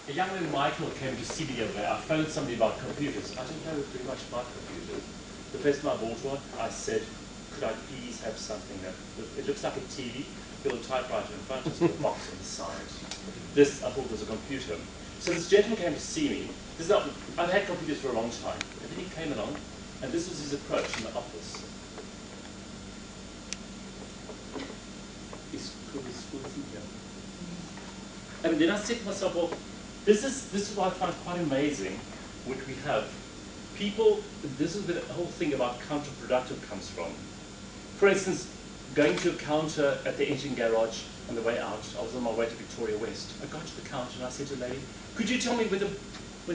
a young man, Michael, came to see me the other day. I phoned somebody about computers. I don't know very much about computers. The first time I bought one, I said, could I please have something that, it looks like a TV, with a typewriter in front, just a box on the side. This, I thought, was a computer. So this gentleman came to see me. This is not, I've had computers for a long time. And then he came along, and this was his approach in the office. Is Kobis Wilson here? And then I said to myself, well, this is what I find quite amazing, what we have. People, this is where the whole thing about counterproductive comes from. For instance, going to a counter at the engine garage on the way out, I was on my way to Victoria West. I got to the counter and I said to the lady, could you tell me where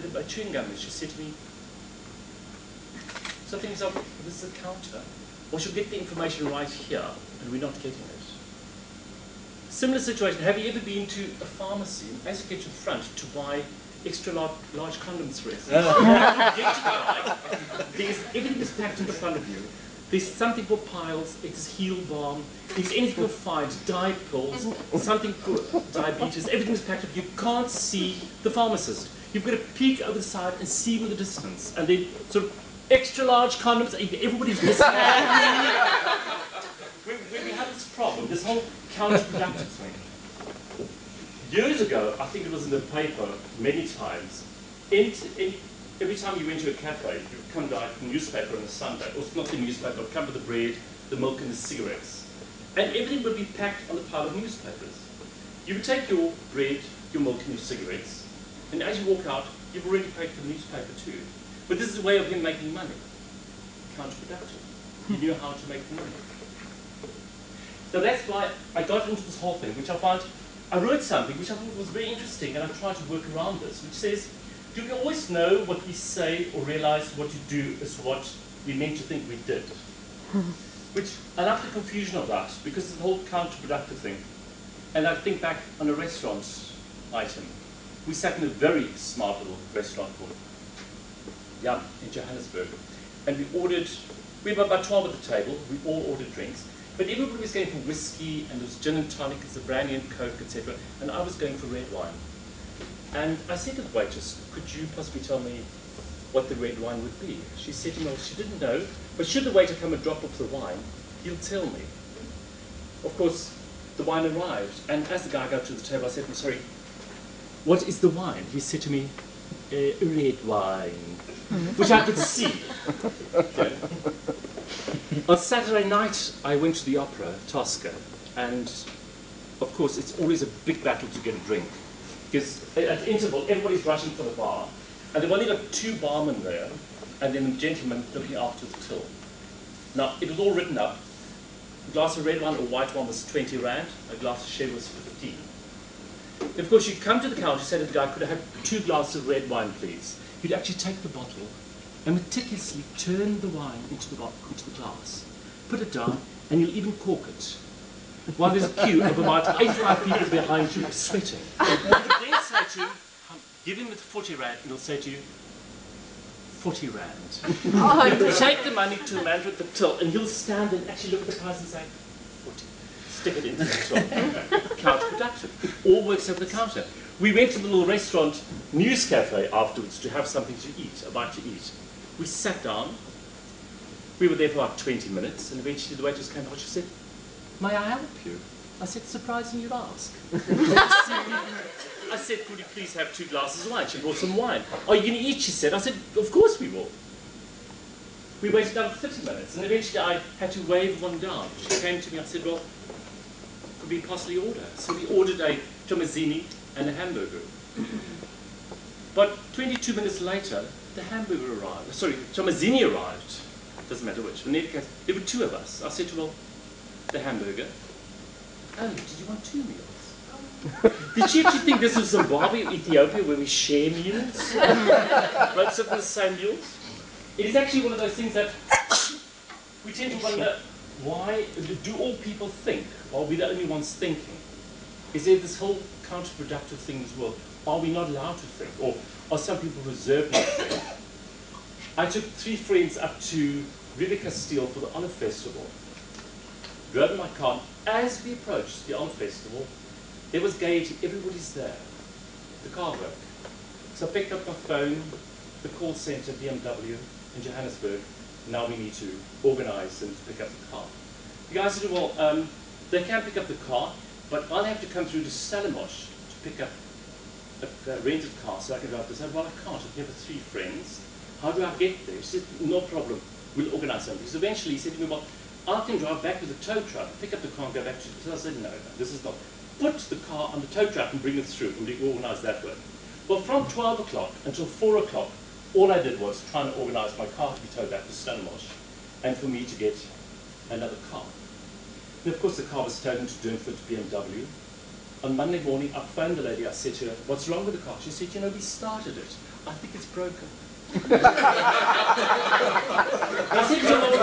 the chewing gum is? She said to me, so I think to myself, this is a counter. Well, she'll get the information right here, and we're not getting it. Similar situation, have you ever been to a pharmacy, and as you get to the front, to buy extra large condoms, for instance? Everything is packed in front of you. There's something for piles, it's heel balm, there's anything for fight, dye pills, something for diabetes, everything's packed up. You can't see the pharmacist. You've got to peek over the side and see with the distance. And then sort of extra large condoms, everybody's missing. When we had this problem, this whole counterproductive thing. Years ago, I think it was in the paper many times, every time you went to a cafe, you would come down the newspaper on a Sunday, or not the newspaper, it would come with the bread, the milk and the cigarettes. And everything would be packed on a pile of newspapers. You would take your bread, your milk and your cigarettes, and as you walk out, you've already paid for the newspaper too. But this is a way of him making money. Counterproductive. He knew how to make the money. So that's why I got into this whole thing, which I found, I wrote something which I thought was very interesting, and I tried to work around this, which says, do we always know what we say or realize what we do is what we meant to think we did? Which, I love the confusion of that, because it's the whole counterproductive thing. And I think back on a restaurant item. We sat in a very smart little restaurant called Yum in Johannesburg. And we were about 12 at the table, we all ordered drinks. But everybody was going for whiskey, and there was gin and tonic, there's a brandy and coke, etc. And I was going for red wine. And I said to the waitress, could you possibly tell me what the red wine would be? She said to me, well, she didn't know, but should the waiter come and drop off the wine, he'll tell me. Of course, the wine arrived, and as the guy got to the table, I said, I'm sorry, what is the wine? He said to me, red wine, which I could see. Okay. On Saturday night, I went to the opera, Tosca, and of course, it's always a big battle to get a drink. Because at the interval, everybody's rushing for the bar, and they've only got 2 barmen there, and then the gentleman looking after the till. Now, it was all written up. A glass of red wine or white wine was 20 rand, a glass of sherry was 15. And of course, you come to the counter, you say to the guy, could I have 2 glasses of red wine, please? You'd actually take the bottle and meticulously turn the wine into the glass, put it down, and you'll even cork it. While there's a queue of about 85 people behind you sweating. You then say to him, give him the 40 rand, and he'll say to you, 40 rand. Take the money to the man at the till, and he'll stand and actually look at the price and say, 40. Stick it into the till. Counterproductive. It all works over the counter. We went to the little restaurant, News Cafe, afterwards to have something to eat, a bite to eat. We sat down. We were there for about 20 minutes, and eventually the waitress came out. She said, may I help you? I said, surprising you'd ask. I said, could you please have 2 glasses of wine? She brought some wine. Are you going to eat? She said. I said, of course we will. We waited another 30 minutes, and eventually I had to wave one down. She came to me, I said, well, could we possibly order? So we ordered a tomazzini and a hamburger. But 22 minutes later, the hamburger arrived. Sorry, tomazzini arrived. Doesn't matter which. In any case, there were 2 of us. I said to her, well, the hamburger. Oh, did you want 2 meals? Did she actually think this was Zimbabwe or Ethiopia where we share meals? Both of the same meals? It is actually one of those things that we tend to wonder, why do all people think? Are we the only ones thinking? Is there this whole counterproductive thing as well? Are we not allowed to think? Or are some people reserved not to think? I took 3 friends up to River Castile for the Olive Festival. Drove in my car. As we approached the Olive Festival, there was gaiety. Everybody's there. The car broke. So I picked up my phone, the call centre, BMW in Johannesburg. Now we need to organise and pick up the car. The guy said, well, they can pick up the car, but I'll have to come through to Stellenbosch to pick up a rented car so I can drive. I said, well, I can't. I've never 3 friends. How do I get there? He said, no problem. We'll organise something. So eventually he said to me, well, I can drive back with a tow truck, pick up the car and go back to it. So I said, no, this is not. Put the car on the tow truck and bring it through and be organised that way. Well, from 12 o'clock until 4 o'clock, all I did was try and organise my car to be towed back to Stellenbosch and for me to get another car. And of course the car was towed into Durnford BMW. On Monday morning, I phoned the lady. I said to her, what's wrong with the car? She said, you know, we started it. I think it's broken. I said to her, well,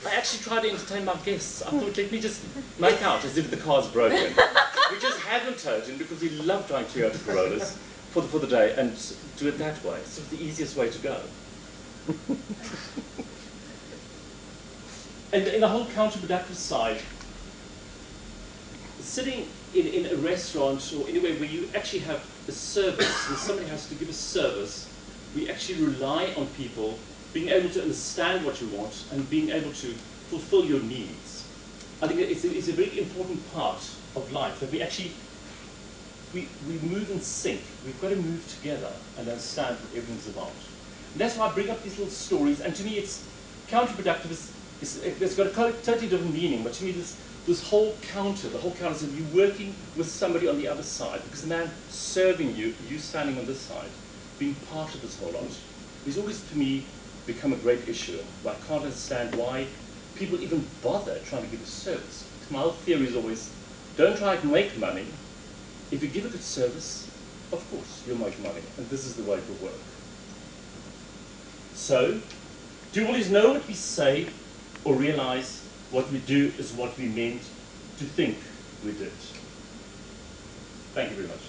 I actually tried to entertain my guests. I thought, let me just make out as if the car's broken. We just haven't towed him because we love driving Toyota Corollas for the day and do it that way. It's sort of the easiest way to go. And in the whole counterproductive side, sitting in a restaurant or anywhere where you actually have a service, and somebody has to give a service, we actually rely on people being able to understand what you want and being able to fulfill your needs. I think it's a very important part of life that we actually, we move in sync. We've got to move together and understand what everything's about. And that's why I bring up these little stories, and to me it's counterproductive. It's got a totally different meaning, but to me this whole counter, the whole counter is that you're working with somebody on the other side, because the man serving you, you standing on this side, being part of this whole lot, is always, to me, become a great issue. I can't understand why people even bother trying to give a service. My whole theory is always, don't try to make money. If you give a good service, of course, you'll make money, and this is the way it will work. So, do you always know what we say or realize what we do is what we meant to think we did? Thank you very much.